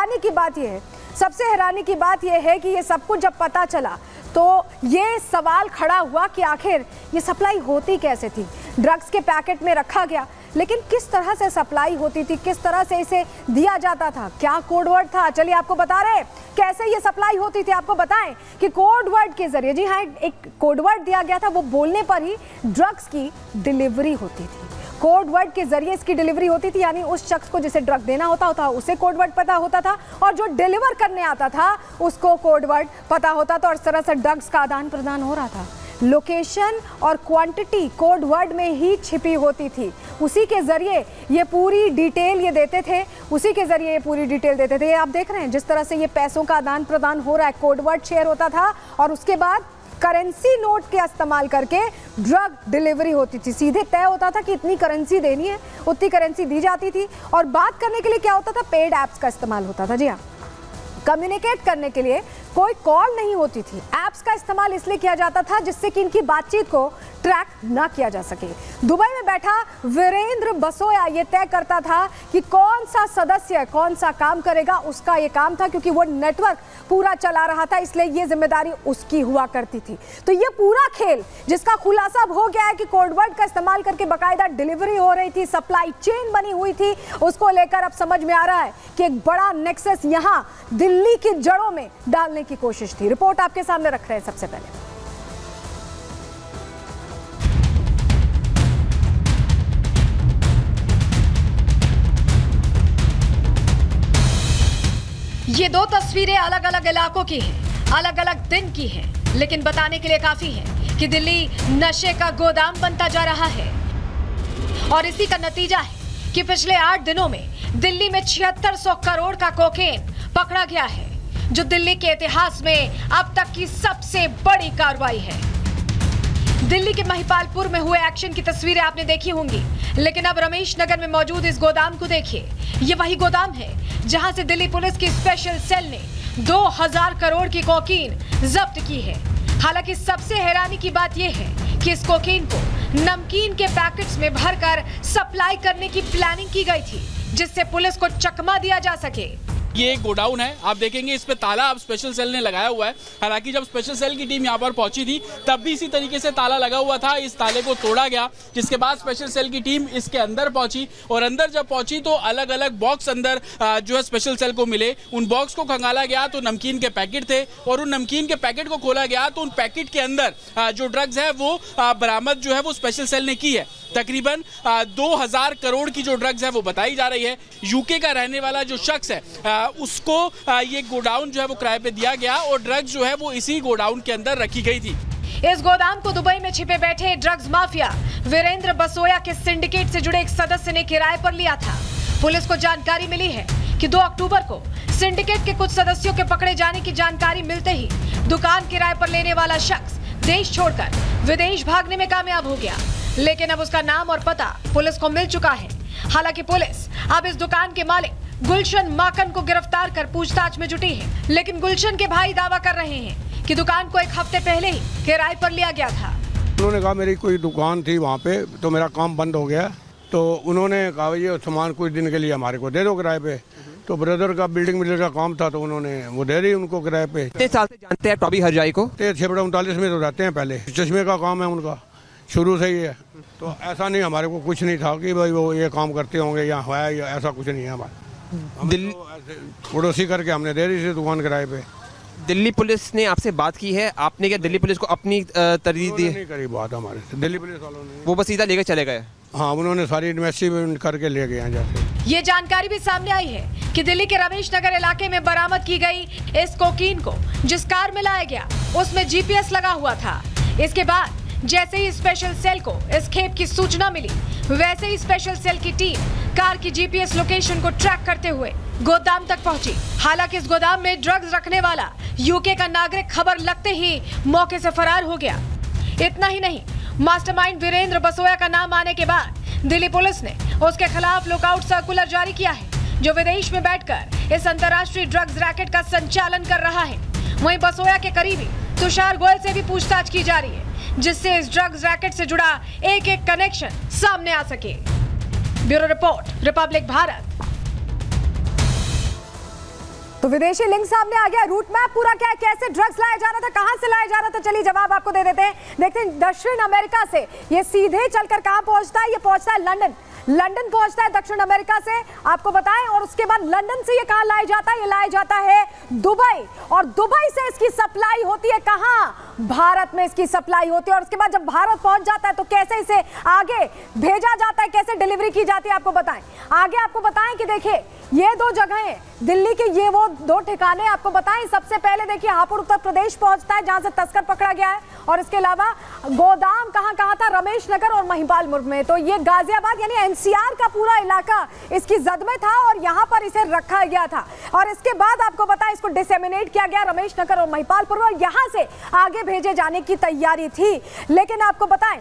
हैरानी की बात यह है, सबसे हैरानी की बात यह है कि ये सब कुछ जब पता चला तो ये सवाल खड़ा हुआ कि आखिर ये सप्लाई होती कैसे थी। ड्रग्स के पैकेट में रखा गया, लेकिन किस तरह से सप्लाई होती थी, किस तरह से इसे दिया जाता था, क्या कोडवर्ड था, चलिए आपको बता रहे कैसे ये सप्लाई होती थी। आपको बताएं कि कोडवर्ड के जरिए, जी हाँ, एक कोडवर्ड दिया गया था, वो बोलने पर ही ड्रग्स की डिलीवरी होती थी। कोडवर्ड के जरिए इसकी डिलीवरी होती थी, यानी उस शख्स को जिसे ड्रग देना होता था उसे कोडवर्ड पता होता था, और जो डिलीवर करने आता था उसको कोडवर्ड पता होता था, और इस तरह से ड्रग्स का आदान प्रदान हो रहा था। लोकेशन और क्वांटिटी कोडवर्ड में ही छिपी होती थी, उसी के जरिए ये पूरी डिटेल ये देते थे, उसी के जरिए ये पूरी डिटेल देते थे। ये आप देख रहे हैं जिस तरह से ये पैसों का आदान प्रदान हो रहा है, कोडवर्ड शेयर होता था और उसके बाद करेंसी नोट के इस्तेमाल करके ड्रग डिलीवरी होती थी। सीधे तय होता था कि इतनी करेंसी देनी है, उतनी करेंसी दी जाती थी, और बात करने के लिए क्या होता था, पेड ऐप्स का इस्तेमाल होता था। जी हाँ, कम्युनिकेट करने के लिए कोई कॉल नहीं होती थी, ऐप्स का इस्तेमाल इसलिए किया जाता था जिससे कि इनकी बातचीत को ट्रैक ना किया जा सके। दुबई में बैठा वीरेंद्र बसोया ये तय करता था कि कौन सा सदस्य कौन सा काम करेगा, उसका ये काम था, क्योंकि वो नेटवर्क पूरा चला रहा था, इसलिए ये जिम्मेदारी उसकी हुआ करती थी। तो ये पूरा खेल जिसका खुलासा अब हो गया है कि कोडवर्ड का इस्तेमाल करके बाकायदा डिलीवरी हो रही थी, सप्लाई चेन बनी हुई थी, उसको लेकर अब समझ में आ रहा है कि एक बड़ा नेक्सस यहाँ दिल्ली की जड़ों में डालने की कोशिश थी। रिपोर्ट आपके सामने रख रहे हैं सबसे पहले। ये दो तस्वीरें अलग अलग इलाकों की हैं, अलग अलग दिन की हैं, लेकिन बताने के लिए काफी है कि दिल्ली नशे का गोदाम बनता जा रहा है। और इसी का नतीजा है कि पिछले 8 दिनों में दिल्ली में 7600 करोड़ का कोकेन पकड़ा गया है, जो दिल्ली के इतिहास में अब तक की सबसे बड़ी कार्रवाई है। दिल्ली के महिपालपुर में हुए एक्शन की तस्वीरें आपने देखी होंगी, लेकिन अब रमेश नगर में मौजूद इस गोदाम को देखिए। ये वही गोदाम है जहां से दिल्ली पुलिस की स्पेशल सेल ने 2000 करोड़ की कोकीन जब्त की है। हालांकि सबसे हैरानी की बात यह है कि इस कोकीन को नमकीन के पैकेट्स में भरकर सप्लाई करने की प्लानिंग की गई थी, जिससे पुलिस को चकमा दिया जा सके। ये एक गोडाउन है, आप देखेंगे इस पे ताला अब स्पेशल सेल ने लगाया हुआ है। हालांकि जब स्पेशल सेल की टीम यहाँ पर पहुंची थी तब भी इसी तरीके से ताला लगा हुआ था, इस ताले को तोड़ा गया, जिसके बाद स्पेशल सेल की टीम इसके अंदर पहुंची, और अंदर जब पहुंची तो अलग अलग बॉक्स अंदर जो है स्पेशल सेल को मिले। उन बॉक्स को खंगाला गया तो नमकीन के पैकेट थे, और उन नमकीन के पैकेट को खोला गया तो उन पैकेट के अंदर जो ड्रग्स है वो बरामद जो है वो स्पेशल सेल ने की है। तकरीबन 2000 करोड़ की जो ड्रग्स है वो बताई जा रही है। यूके का रहने वाला जो शख्स है उसको ये गोडाउन जो है वो किराए पे दिया गया, और ड्रग्स जो है वो इसी गोडाउन के अंदर रखी गई थी। इस गोदाम को दुबई में छिपे बैठे ड्रग्स माफिया वीरेंद्र बसोया के सिंडिकेट से जुड़े एक सदस्य ने किराए पर लिया था। पुलिस को जानकारी मिली है कि 2 अक्टूबर को सिंडिकेट के कुछ सदस्यों के पकड़े जाने की जानकारी मिलते ही दुकान किराए पर लेने वाला शख्स देश छोड़कर विदेश भागने में कामयाब हो गया, लेकिन अब उसका नाम और पता पुलिस को मिल चुका है। हालांकि पुलिस अब इस दुकान के मालिक गुलशन माकन को गिरफ्तार कर पूछताछ में जुटी है, लेकिन गुलशन के भाई दावा कर रहे हैं कि दुकान को 1 हफ्ते पहले ही किराए पर लिया गया था। उन्होंने कहा मेरी कोई दुकान थी वहाँ पे, तो मेरा काम बंद हो गया, तो उन्होंने कहा ये सामान कुछ दिन के लिए हमारे को दे दो किराए पे। तो ब्रदर का बिल्डिंग मिलर का काम था, तो उन्होंने वो दे दी उनको किराए पे। कितने साल से जानते हैं टॉबी हरजाई को? 639 में तो रहते हैं, पहले चश्मे का काम है उनका, शुरू से ही है। तो ऐसा नहीं, हमारे को कुछ नहीं था कि भाई वो ये काम करते होंगे या है, या ऐसा कुछ नहीं है हमारा। दिल्ली पड़ोसी करके हमने दे दी थी दुकान किराए पे। दिल्ली पुलिस ने आपसे बात की है, आपने क्या दिल्ली पुलिस को अपनी तरजीह दी? नहीं करी बात हमारे से, दिल्ली पुलिस वालों ने। वो बस सीधा लेकर चले गए? हाँ, उन्होंने सारी इन्वेस्टिगेशन करके ले गए हैं। जैसे ये जानकारी भी सामने आई है कि दिल्ली के रमेश नगर इलाके में बरामद की गई इस कोकीन को जिस कार में लाया गया उसमें जीपीएस लगा हुआ था। इसके बाद जैसे ही स्पेशल सेल को इस खेप की सूचना मिली, वैसे ही स्पेशल सेल की टीम कार की जीपीएस लोकेशन को ट्रैक करते हुए गोदाम तक पहुंची। हालांकि इस गोदाम में ड्रग्स रखने वाला यूके का नागरिक खबर लगते ही मौके से फरार हो गया। इतना ही नहीं, मास्टरमाइंड वीरेंद्र बसोया का नाम आने के बाद दिल्ली पुलिस ने उसके खिलाफ लुकआउट सर्कुलर जारी किया है, जो विदेश में बैठकर इस अंतर्राष्ट्रीय ड्रग्स रैकेट का संचालन कर रहा है। वहीं बसोया के करीबी तुषार गोयल से भी पूछताछ की जा रही है, जिससे इस ड्रग्स रैकेट से जुड़ा एक एक कनेक्शन सामने आ सके। Bureau report, Republic Bharat. तो विदेशी लिंक सामने आ गया, रूट मैप पूरा क्या है, कैसे ड्रग्स लाया जा रहा था, कहां से लाया जा रहा था, चलिए जवाब आपको दे देते हैं। देखते हैं दक्षिण अमेरिका से ये सीधे चलकर कहां पहुंचता है, ये पहुंचता है लंदन पहुंचता है दक्षिण अमेरिका से, आपको बताएं। और उसके बाद लंदन से ये कहां लाया जाता है, ये लाया जाता है दुबई, और दुबई से इसकी सप्लाई होती है कहां, भारत में इसकी सप्लाई होती है। और उसके बाद जब भारत पहुंच जाता है तो कैसे इसे आगे भेजा जाता है, कैसे डिलीवरी की जाती है, आपको बताएं। आगे आपको बताएं कि देखिए ये दो जगहें दिल्ली के, ये वो दो ठिकाने आपको बताएं। सबसे पहले देखिए हापुड़ उत्तर प्रदेश पहुंचता है जहां से तस्कर पकड़ा गया है, और इसके अलावा गोदाम कहां था, रमेश नगर और महिपालपुर में। तो ये गाजियाबाद यानी एनसीआर का पूरा इलाका इसकी जद में था और यहां पर इसे रखा गया था। और इसके बाद आपको बताएं इसको डिसेमिनेट किया गया रमेश नगर और महिपालपुर में, और यहां से आगे भेजे जाने की तैयारी थी। लेकिन आपको बताएं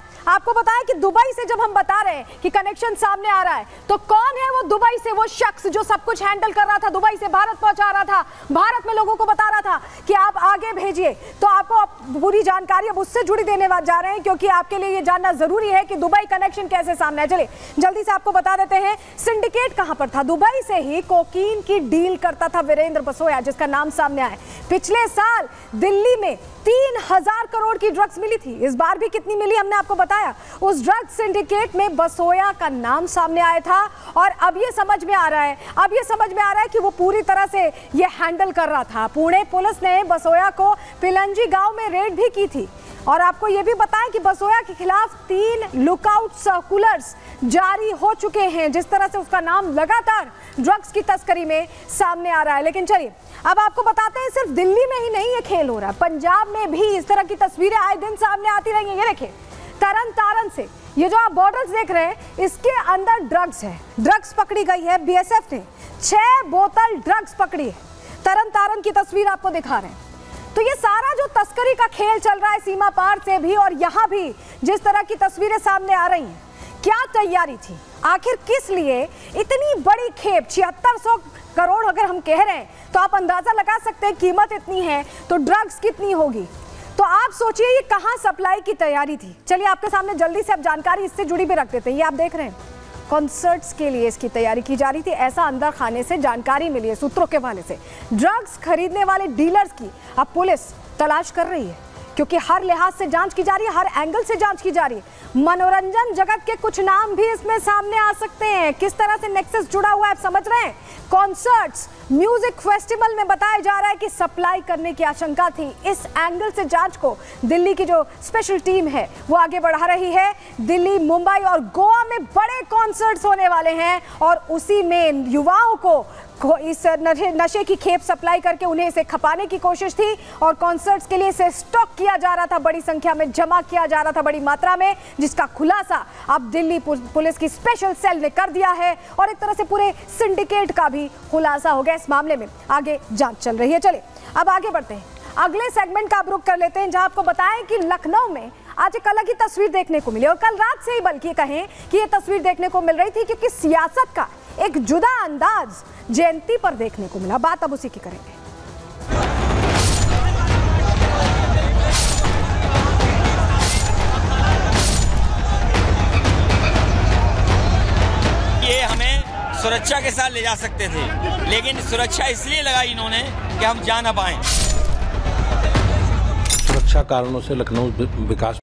कि दुबई से जब हम बता रहे हैं कि कनेक्शन सामने आ रहा है, तो कौन है वो दुबई से वो शख्स जो सब कुछ हैंडल कर रहा था, दुबई से भारत पहुंचा रहा था, भारत में लोगों को बता रहा था कि आप आगे भेजिए। तो आपको पूरी जानकारी अब उससे जुड़ी देने जा रहे हैं, क्योंकि आपके लिए ये जानना जरूरी है कि दुबई कनेक्शन कैसे सामने है। चलिए जल्दी से आपको बता देते हैं सिंडिकेट कहां पर था। दुबई से ही कोकीन की डील करता था वीरेंद्र बसोया, जिसका नाम सामने आया। पिछले साल दिल्ली में 3000 करोड़ की ड्रग्स मिली थी, इस बार भी कितनी मिली हमने आपको बताया। उस ड्रग सिंडिकेट में बसोया का नाम सामने आया था, और अब ये समझ में आ रहा है कि वो पूरी तरह से ये हैंडल कर रहा था। पुणे पुलिस ने बसोया को पिलंजी गांव में रेड भी की थी। और आपको ये भी बताएं कि बसोया के खिलाफ 3 लुकआउट सर्कुलर्स जारी हो चुके हैं, जिस तरह से उसका नाम लगातार ड्रग्स की तस्करी में सामने आ रहा है। लेकिन चलिए अब आपको बताते हैं सिर्फ दिल्ली में ही नहीं ये खेल हो रहा है, पंजाब में भी इस तरह की तस्वीरें आए दिन सामने आती रहेंगी। ये देखिए तरन तारण से ये जो आप बॉर्डर्स देख रहे हैं, इसके अंदर ड्रग्स है, ड्रग्स पकड़ी गई है। बीएसएफ ने 6 बोतल ड्रग्स पकड़ी है। तरन तारण की तस्वीर आपको दिखा रहे हैं। तो ये सारा जो तस्करी का खेल चल रहा है सीमा पार से भी और यहाँ भी जिस तरह की तस्वीरें सामने आ रही हैं, क्या तैयारी थी, आखिर किस लिए इतनी बड़ी खेप 7600 करोड़ अगर हम कह रहे हैं तो आप अंदाजा लगा सकते हैं कीमत इतनी है तो ड्रग्स कितनी होगी। तो आप सोचिए ये कहां सप्लाई की तैयारी थी। चलिए आपके सामने जल्दी से अब जानकारी इससे जुड़ी भी रख देते हैं। ये आप देख रहे हैं कॉन्सर्ट्स के लिए इसकी तैयारी की जा रही थी, ऐसा अंदर खाने से जानकारी मिली है सूत्रों के हवाले से। ड्रग्स खरीदने वाले डीलर्स की अब पुलिस तलाश कर रही है, क्योंकि हर लिहाज से जांच की जा रही है, हर एंगल से जांच की जा रही है। मनोरंजन जगत के कुछ नाम भी इसमें सामने आ सकते हैं, किस तरह से नेक्सस जुड़ा हुआ है आप समझ रहे हैं। कॉन्सर्ट्स, म्यूजिक फेस्टिवल में बताया जा रहा है कि सप्लाई करने की आशंका थी। इस एंगल से जांच को दिल्ली की जो स्पेशल टीम है वो आगे बढ़ा रही है। दिल्ली, मुंबई और गोवा में बड़े कॉन्सर्ट्स होने वाले हैं और उसी में युवाओं को इस नशे की खेप सप्लाई करके उन्हें इसे खपाने की कोशिश थी और कॉन्सर्ट्स के लिए इसे स्टॉक किया जा रहा था, बड़ी संख्या में जमा किया जा रहा था, बड़ी मात्रा में, जिसका खुलासा अब दिल्ली पुलिस की स्पेशल सेल ने कर दिया है और एक तरह से पूरे सिंडिकेट का भी खुलासा हो गया। इस मामले में आगे जांच चल रही है। चलिए अब आगे बढ़ते हैं, अगले सेगमेंट का आप रुख कर लेते हैं, जहां आपको बताएं कि लखनऊ में आज एक अलग ही तस्वीर देखने को मिली और कल रात से ही बल्कि कहें कि ये तस्वीर देखने को मिल रही थी, क्योंकि सियासत का एक जुदा अंदाज जयंती पर देखने को मिला। बात अब उसी की करेंगे। ये हमें सुरक्षा के साथ ले जा सकते थे, लेकिन सुरक्षा इसलिए लगाई इन्होंने कि हम जा ना पाएं। सुरक्षा कारणों से लखनऊ विकास